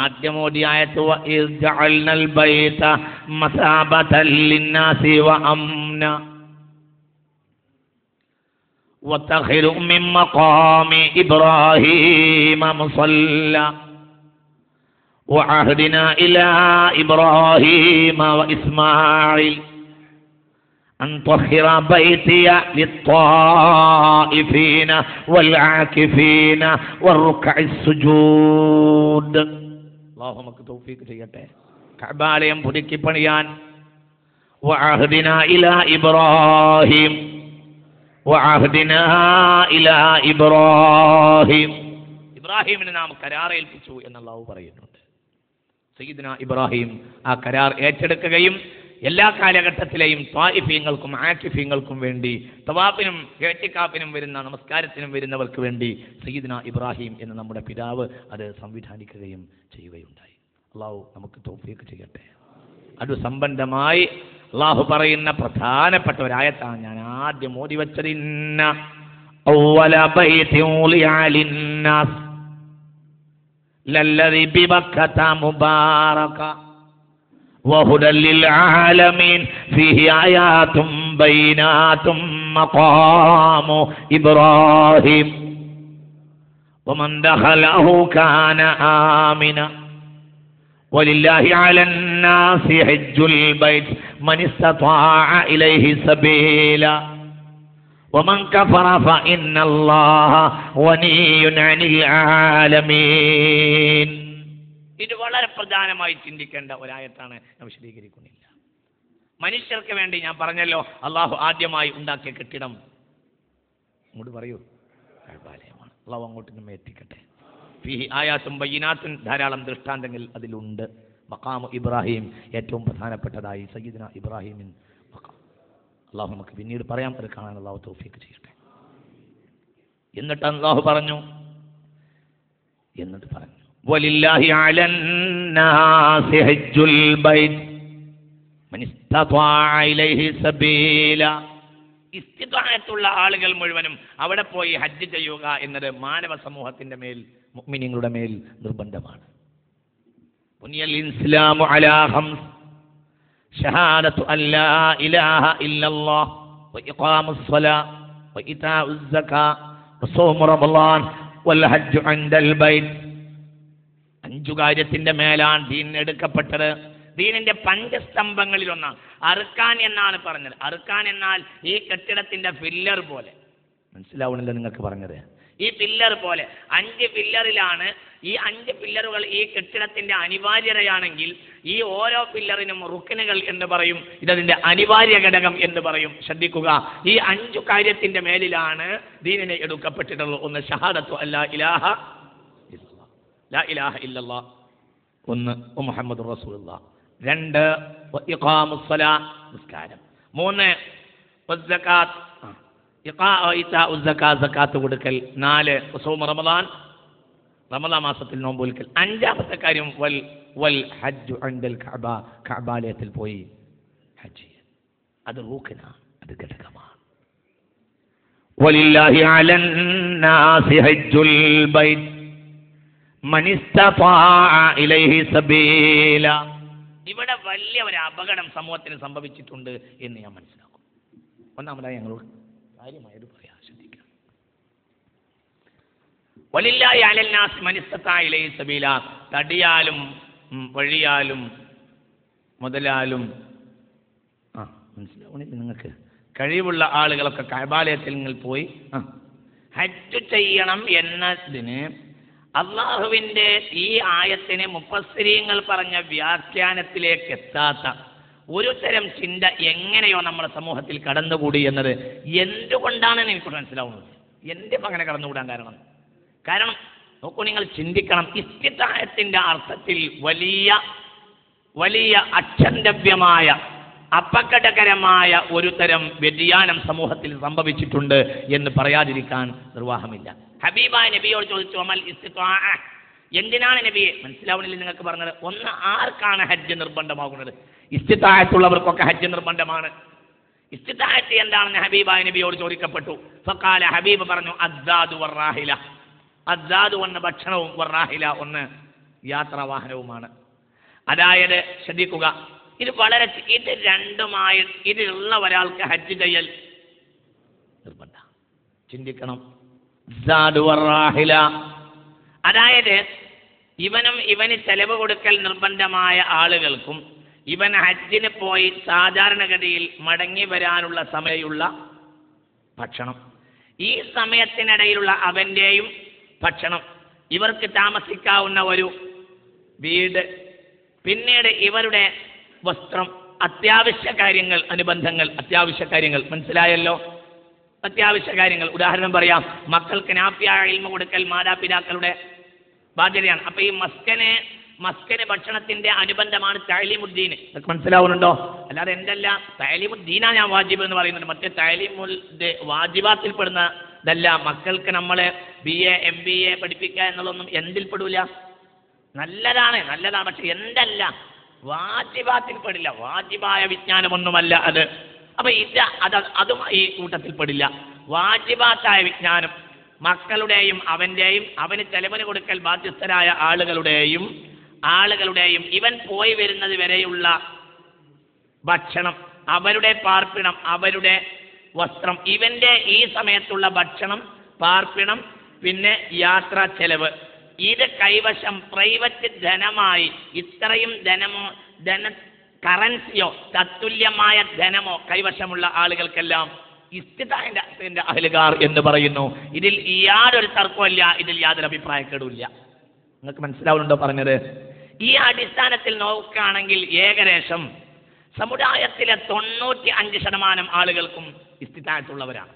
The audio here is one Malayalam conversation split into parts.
ആദ്യം ഓതിയ ആയത്ത് വഇദ് ജഅൽനൽ ബൈത മസാബതൻ ലിന്നാസി വഅംന വതഖിറു മിൻ മഖാമി ഇബ്രാഹീമ മുസല്ല وعهدنا إلى إبراهيم وإسماعيل أن طهر بيتي للطائفين والعاكفين والركع السجود اللهم توفيق ചെയ്യട്ടെ കഅബാലയം പുതുക്കി പണിയാൻ وعهدنا إلى إبراهيم وعهدنا إلى إبراهيم ഇബ്രാഹിമിനെ നാം കരാറേൽപ്പിച്ചു എന്ന് അല്ലാഹു പറയുന്നുണ്ട്. സയ്യിദ്ന ഇബ്രാഹിം ആ കരാർ ഏറ്റെടുക്കുകയും എല്ലാ കാലഘട്ടത്തിലെയും ത്വായിഫീങ്ങൾക്കും ആകിഫീങ്ങൾക്കും വേണ്ടി തവാഫിനും ഇഅ്തികാഫിനും വരുന്ന നമസ്കാരത്തിനും വരുന്നവർക്ക് വേണ്ടി സയ്യിദ്ന ഇബ്രാഹിം എന്ന നമ്മുടെ പിതാവ് അത് സംവിധാനിക്കുകയും ചെയ്യുകയുണ്ടായി. അല്ലാഹു നമുക്ക് തൗഫീഖ് ചെയ്യട്ടെ. അത് സംബന്ധമായി അല്ലാഹു പറയുന്ന പ്രധാനപ്പെട്ട ഒരായത്താണ് ഞാൻ ആദ്യം ഓതി വെച്ചത്. ഇന്ന അവ്വല ബൈതിൻ ഉളിഅ ലിന്നാസ് ലല്ലദി ബിബക്കത മുബാറക وهدى للعالمين فيه آيات بينات مقام إبراهيم ومن دخله كان آمنا ولله على الناس حج البيت من استطاع إليه سبيلا ومن كفر فإن الله غني عن العالمين. ഇത് വളരെ പ്രധാനമായി ചിന്തിക്കേണ്ട ഒരായത്താണ്. ഞാൻ വിശദീകരിക്കുന്നില്ല. മനുഷ്യർക്ക് വേണ്ടി ഞാൻ പറഞ്ഞല്ലോ, അള്ളാഹു ആദ്യമായി ഉണ്ടാക്കിയ കെട്ടിടം അങ്ങോട്ട് പറയൂ കഅബാലയമാണ്. അള്ളാഹു അങ്ങോട്ട് നമ്മെ എത്തിക്കട്ടെ. ഫീഹി ആയാത്തും ബയ്യിനാത്തുൻ, ധാരാളം ദൃഷ്ടാന്തങ്ങൾ അതിലുണ്ട്. മഖാമു ഇബ്രാഹിം ഏറ്റവും പ്രധാനപ്പെട്ടതായി സയ്യിദ്ന ഇബ്രാഹിമിൻ മഖാം. അള്ളാഹു നമുക്ക് പിന്നീട് പറയാം, അത് കാണാൻ അള്ളാഹു തൗഫീഖ് ചെയ്യട്ടെ. എന്നിട്ട് അള്ളാഹു പറഞ്ഞു വലില്ലാഹി അലന്നാസി ഹജ്ജുൽ ബൈത്ത് മൻ ഇസ്തതാഅ ഇലൈഹി സബീല. ഇസ്തിതാഅത്തുള്ള ആളുകൾ മുഴുവനും അവിടെ പോയി ഹജ്ജ് ചെയ്യുക എന്നത് മാനവ സമൂഹത്തിന്റെ മേൽ, മുഅ്മിനീങ്ങളുടെ മേൽ നിർബന്ധമാണ്. ബുനിയൽ ഇസ്ലാമു അലാ ഖംസ് ഷഹാദത്തു അല്ലാ ഇലാഹ ഇല്ലല്ലാഹ് വഇഖാമുസ് സ്വലാത്ത് വഇതാഉസ് സകാത്ത് വസൗമു റമളാൻ വൽ ഹജ്ജു ഇൻദൽ ബൈത്ത്. 5 കാര്യത്തിന്റെ മേലാണ് ദീൻ എടുക്കപ്പെട്ടത്. ദീനിന്റെ പഞ്ചസ്തംഭങ്ങളിൽ ഒന്നാണ് അർക്കാൻ എന്നാണ് പറഞ്ഞത്. അർക്കാൻ എന്നാൽ ഈ കെട്ടിടത്തിന്റെ പില്ലർ പോലെ. മനസ്സിലാവണില്ല നിങ്ങൾക്ക് പറഞ്ഞത്? ഈ പില്ലർ പോലെ 5 പില്ലറിലാണ്. ഈ 5 പില്ലറുകൾ ഈ കെട്ടിടത്തിന്റെ അനിവാര്യതയാണെങ്കിൽ ഈ ഓരോ പില്ലറിനും റുക്നുകൾ എന്ന് പറയും. ഇതതിന്റെ അനിവാര്യ ഘടകം എന്ന് പറയും. ശ്രദ്ധിക്കുക, ഈ 5 കാര്യത്തിന്റെ മേലിലാണ് ദീനിനെ എടുക്കപ്പെട്ടിട്ടുള്ളത്. ഒന്ന് ഷഹാദത്തു അല്ലാ ഇലാഹ ഇല്ലല്ലാഹ്, ലാ ഇലാഹ ഇല്ലല്ലാഹ്. 1 മുഹമ്മദുർ റസൂലുള്ളാഹ്. 2 ഇഖാമുസ് സ്വലാത്ത്, നിസ്കാരം. 3 വസ്സകാത്ത്, ഇതാഉസ് സകാത്ത്, സകാത്ത് കൊടുക്കൽ. 4 സൗമു റമളാൻ, റമളാൻ മാസത്തിൽ നോമ്പ് നോൽക്കൽ. 5ാമത്തെ കാര്യം വൽ ഹജ്ജു ഇൻദൽ കഅബ, കഅബാലയത്തിൽ പോയി ഹജ്ജ് ചെയ്യാൻ. അത് റൂഖനാണ്, അത് ഘടകമാണ്. വലില്ലാഹി അലന്നാസി ഹജ്ജുൽ ബൈത്ത് മൻ ഇസ്തതാഅ ഇലൈഹി സബീല. ഇവിടെ വലിയ ഒരു അപകടം സമൂഹത്തിന് സംഭവിച്ചിട്ടുണ്ട് എന്ന് ഞാൻ മനസ്സിലാക്കും. ഒന്നാമതായി ഞങ്ങളോട് കാര്യമായൊരു പറയാം, ശ്രദ്ധിക്കാം. വലില്ലാഹി അലന്നാസ് മൻ ഇസ്തതാഅ ഇലൈഹി സബീല. തടിയാലും വഴിയാലും മുതലാലും മനസ്സിലാവണില്ല നിങ്ങൾക്ക്? കഴിവുള്ള ആളുകളൊക്കെ കഅബാലയത്തിൽ നിങ്ങൾ പോയി ഹജ്ജ് ചെയ്യണം എന്നതിന് അള്ളാഹുവിൻ്റെ ഈ ആയത്തിന് മുഫസ്സിരീങ്ങൾ പറഞ്ഞ വ്യാഖ്യാനത്തിലേക്ക് എത്താത്ത ഒരു തരം ചിന്ത എങ്ങനെയോ നമ്മുടെ സമൂഹത്തിൽ കടന്നുകൂടി എന്നത് എന്തുകൊണ്ടാണെന്ന് എനിക്ക് മനസ്സിലാവുന്നത്. എന്തിപ്പോൾ അങ്ങനെ കടന്നുകൂടാൻ കാരണം നോക്കൂ, നിങ്ങൾ ചിന്തിക്കണം. ഇസ്തിതാഅത്തിന്റെ അർത്ഥത്തിൽ വലിയ അക്ഷന്തവ്യമായ അപകടകരമായ ഒരു തരം വ്യതിയാനം സമൂഹത്തിൽ സംഭവിച്ചിട്ടുണ്ട് എന്ന് പറയാതിരിക്കാൻ നിർവാഹമില്ല. ഹബീബായ നബിയോട് ചോദിച്ചു, അമൽ ഇസ്തിതാഅ, എന്തിനാണ് നബിയെ? മനസ്സിലാവണില്ല നിങ്ങൾക്ക് പറഞ്ഞത്. ഒന്ന്, ആർക്കാണ് ഹജ്ജ് നിർബന്ധമാകുന്നത്? ഇസ്തിതാഅത്തുള്ളവർക്കൊക്കെ ഹജ്ജ് നിർബന്ധമാണ്. ഇസ്തിതാഅത്ത് എന്താണെന്ന് ഹബീബായ നബിയോട് ചോദിക്കപ്പെട്ടു. ഫഖാല, ഹബീബ് പറഞ്ഞു, അസ്സാദു വറാഹില. അസ്സാദു ഒന്ന് ഭക്ഷണവും, വറാഹില ഒന്ന് യാത്രാവാഹനവുമാണ്. അതായത് ശ്രദ്ധിക്കുക, ഇത് രണ്ടുമായി ഇതിലുള്ള ഒരാൾക്ക് ഹജ്ജ് ചെയ്യൽ നിർബന്ധ. ചിന്തിക്കണം. അതായത് ഇവന് ചെലവ് കൊടുക്കൽ നിർബന്ധമായ ആളുകൾക്കും ഇവൻ ഹജ്ജിന് പോയി സാധാരണഗതിയിൽ മടങ്ങി വരാനുള്ള സമയമുള്ള ഭക്ഷണം, ഈ സമയത്തിനിടയിലുള്ള അവൻ്റെയും ഭക്ഷണം, ഇവർക്ക് താമസിക്കാവുന്ന ഒരു വീട്, പിന്നീട് ഇവരുടെ വസ്ത്രം, അത്യാവശ്യ കാര്യങ്ങൾ, അനുബന്ധങ്ങൾ, അത്യാവശ്യ കാര്യങ്ങൾ മനസ്സിലായല്ലോ. അത്യാവശ്യ കാര്യങ്ങൾ ഉദാഹരണം പറയാം. മക്കൾക്ക് നാഫിയായ ഇൽമ കൊടുക്കൽ മാതാപിതാക്കളുടെ ബാധ്യതയാണ്. അപ്പൊ ഈ മസ്കന് ഭക്ഷണത്തിന്റെ അനുബന്ധമാണ് തഅലീമുദ്ദീൻ. മനസ്സിലാവുന്നുണ്ടോ? അല്ലാതെ എന്തല്ല തഅലീമുദ്ദീനാ ഞാൻ വാജിബ് എന്ന് പറയുന്നത്, മറ്റേ തഅലീമുൽ വാജിബാത്തിൽപ്പെടുന്നതല്ല. മക്കൾക്ക് നമ്മൾ BA MBA പഠിപ്പിക്കുക എന്നുള്ളതൊന്നും എന്തിൽ പെടൂല. നല്ലതാണ്, പക്ഷെ എന്തല്ല വാജിബാത്തിൽ പെടില്ല. വാജിബായ വിജ്ഞാനമൊന്നുമല്ല അത്. അപ്പൊ അതും ഈ കൂട്ടത്തിൽ പെടില്ല. വാജിബാത്തായ വിജ്ഞാനം മക്കളുടെയും അവന് ചെലവിന് കൊടുക്കൽ ബാധ്യസ്ഥരായ ആളുകളുടെയും ഇവൻ പോയി വരുന്നത് വരെയുള്ള ഭക്ഷണം, അവരുടെ പാർപ്പിടം, അവരുടെ വസ്ത്രം, ഇവന്റെ ഈ സമയത്തുള്ള ഭക്ഷണം, പാർപ്പിടം, പിന്നെ യാത്രാ ചെലവ്, ഇത് കൈവശം പ്രൈവറ്റ് ധനമായി ഇത്രയും കറൻസിയോ തത്തുല്യമായ ധനമോ കൈവശമുള്ള ആളുകൾക്കെല്ലാം ഇസ്തിതാഅത്തിന്റെ അഹ്ലുകാർ എന്ന് പറയുന്നു. ഇതിൽ യാതൊരു തർക്കമില്ല, ഇതിൽ യാതൊരു അഭിപ്രായക്കേടുമില്ല. നിങ്ങൾക്ക് മനസ്സിലാവുന്നുണ്ടോ പറഞ്ഞത്? ഈ അടിസ്ഥാനത്തിൽ നോക്കുകയാണെങ്കിൽ ഏകദേശം സമുദായത്തിലെ 95% ആളുകൾക്കും ഇസ്തിതാഅത്തുള്ളവരാണ്.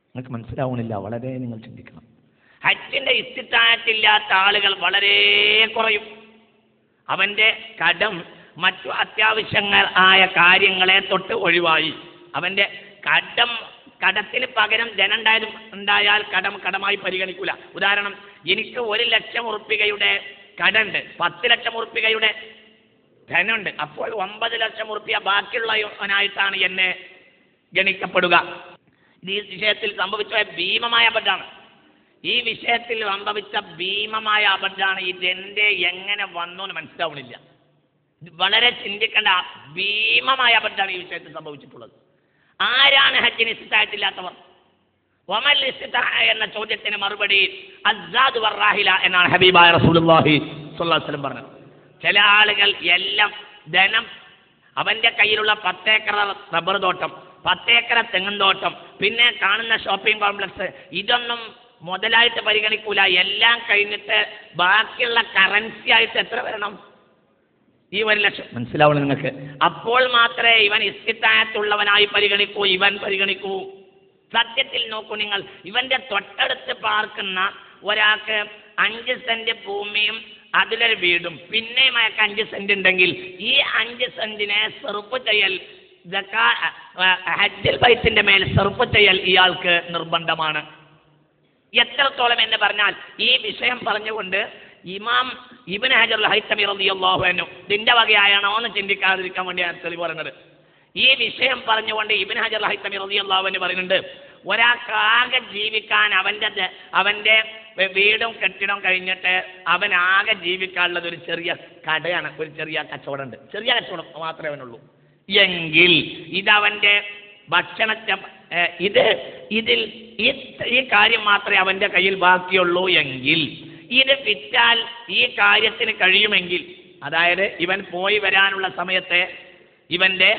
നിങ്ങൾക്ക് മനസ്സിലാവുന്നില്ല, വളരെ നിങ്ങൾ ചിന്തിക്കണം. ഹജ്ജിന്റെ ഇസ്തിതാഅത്തില്ലാത്ത ആളുകൾ വളരെ കുറയും. അവന്റെ കടം മറ്റു അത്യാവശ്യങ്ങൾ ആയ കാര്യങ്ങളെ തൊട്ട് ഒഴിവായി. അവന്റെ കടത്തിന് പകരം ധനം ഉണ്ടായാൽ കടമായി പരിഗണിക്കൂല. ഉദാഹരണം, എനിക്ക് 1 ലക്ഷം ഉറുപ്പികയുടെ കടമുണ്ട്, 10 ലക്ഷം ഉറുപ്പികയുടെ ധനമുണ്ട്, അപ്പോൾ 9 ലക്ഷം ഉറുപ്പിക ബാക്കിയുള്ളവനായിട്ടാണ് എന്നെ ഗണിക്കപ്പെടുക. ഈ വിഷയത്തിൽ സംഭവിച്ച ഭീമമായ അബദ്ധമാണ്. ഈ വിഷയത്തിൽ സംഭവിച്ച ഭീമമായ അബദ്ധമാണ്. ഇതെന്റെ എങ്ങനെ വന്നു എന്ന് മനസ്സിലാവണില്ല. വളരെ ചിന്തിക്കേണ്ട ഭീമമായ അബദ്ധമാണ് ഈ വിഷയത്തിൽ സംഭവിച്ചിട്ടുള്ളത്. ആരാണ് ഹജ്ജിന് ഇസ്തിതാഅത്തില്ലാത്തവർ? വമൽ ഇസ്തിതാഅ എന്ന ചോദ്യത്തിന് മറുപടി അസ്സാദ് വറാഹില എന്നാണ് ഹബീബായ റസൂലുള്ളാഹി സ്വല്ലല്ലാഹു അലൈഹി വസല്ലം പറഞ്ഞത്. ചില ആളുകൾ എല്ലാം ധനം, അവന്റെ കയ്യിലുള്ള 10 ഏക്കർ റബ്ബർ തോട്ടം, 10 ഏക്കർ തെങ്ങിൻ തോട്ടം, പിന്നെ കാണുന്ന ഷോപ്പിംഗ് കോംപ്ലക്സ്, ഇതൊന്നും മുതലായിട്ട് പരിഗണിക്കൂല. എല്ലാം കഴിഞ്ഞിട്ട് ബാക്കിയുള്ള കറൻസി ആയിട്ട് എത്ര വരണം? ഈ 1 ലക്ഷം. മനസ്സിലാവണം നിങ്ങൾക്ക്? അപ്പോൾ മാത്രമേ ഇവൻ ഇസ്തിതാഅത്തുള്ളവനായി പരിഗണിക്കൂ. സത്യത്തിൽ നോക്കൂ നിങ്ങൾ, ഇവന്റെ തൊട്ടടുത്ത് പാർക്കുന്ന ഒരാൾക്ക് 5 സെന്റ് ഭൂമിയും അതിലൊരു വീടും പിന്നെയും അയാൾക്ക് 5 സെന്റ് ഉണ്ടെങ്കിൽ ഈ 5 സെന്റിനെ സെർഫ് ചെയ്യൽ, ഹജ്ജുൽ ബൈത്തിന്റെ മേൽ സെർഫ് ചെയ്യൽ ഇയാൾക്ക് നിർബന്ധമാണ്. എത്രത്തോളം എന്ന് പറഞ്ഞാൽ ഈ വിഷയം പറഞ്ഞുകൊണ്ട് ഇമാം ഇബ്നു ഹജർ ഹൈതമി റളിയല്ലാഹു അൻഹു ഇതിന്റെ വകയാണോ എന്ന് ചിന്തിക്കാതിരിക്കാൻ വേണ്ടിയാണ് തെളിവ് പറയുന്നത്. ഈ വിഷയം പറഞ്ഞുകൊണ്ട് ഇബ്നു ഹജർ ഹൈതമി റളിയല്ലാഹു അൻഹു പറയുന്നുണ്ട്, ഒരാൾക്കാകെ ജീവിക്കാൻ അവന്റെ വീടും കെട്ടിടം കഴിഞ്ഞിട്ട് അവൻ ആകെ ജീവിക്കാനുള്ളത് ഒരു ചെറിയ കടയാണ്, ഒരു ചെറിയ കച്ചവടം ഉണ്ട്, ചെറിയ കച്ചവടം മാത്രമേ അവനുള്ളൂ എങ്കിൽ ഇതവന്റെ ഭക്ഷണത്തെ ഈ കാര്യം മാത്രമേ അവന്റെ കയ്യിൽ ബാക്കിയുള്ളൂ എങ്കിൽ ഇത് വിറ്റാൽ ഈ കാര്യത്തിന് കഴിയുമെങ്കിൽ, അതായത് ഇവൻ പോയി വരാനുള്ള സമയത്തെ ഇവന്റെ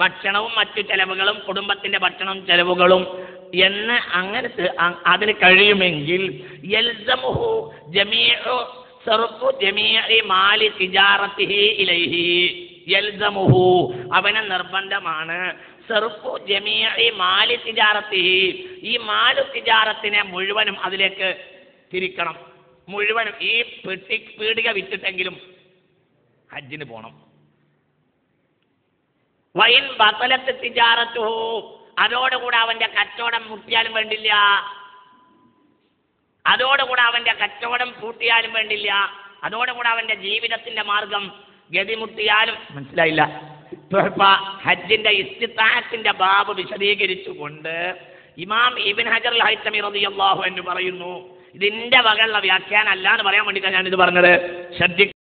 ഭക്ഷണവും മറ്റു ചെലവുകളും കുടുംബത്തിന്റെ ഭക്ഷണവും ചെലവുകളും എന്ന് അങ്ങനെ അതിന് കഴിയുമെങ്കിൽ യൽസമുഹു ജമീഉ സർഫു ജമീഇ മാലി തിജാറത്തിഹി ഇലൈഹി, യൽസമുഹു അവന് നിർബന്ധമാണ് സർഫു ജമീഇ മാലി തിജാറത്തിഹി, ഈ മാലു തിജാറത്തിനെ മുഴുവനും അതിലേക്ക് തിരിക്കണം. മുഴുവനും ഈ പീടിക വിറ്റിട്ടെങ്കിലും ഹജ്ജിന് പോണം. വൈൻ ബതലത്ത് തിജാറത്തുഹു, അതോടുകൂടെ അവന്റെ കച്ചവടം മുട്ടിയാലും വേണ്ടില്ല, അതോടുകൂടെ അവന്റെ കച്ചവടം പൂട്ടിയാലും വേണ്ടില്ല, അതോടുകൂടെ അവന്റെ ജീവിതത്തിന്റെ മാർഗം ഗതിമുട്ടിയാലും. മനസ്സിലായില്ല? ഹജ്ജിന്റെ ഇസ്തിതാഅത്തിന്റെ ബാബ് വിശദീകരിച്ചുകൊണ്ട് ഇമാം ഇബ്നു ഹജർ അൽ ഹൈതമി റളിയല്ലാഹു അൻഹു പറയുന്നു, ഇതിന്റെ വകയുള്ള വ്യാഖ്യാനം അല്ല എന്ന് പറയാൻ വേണ്ടിയിട്ടാണ് ഞാനിത് പറഞ്ഞത്. ശ്രദ്ധിക്കുക.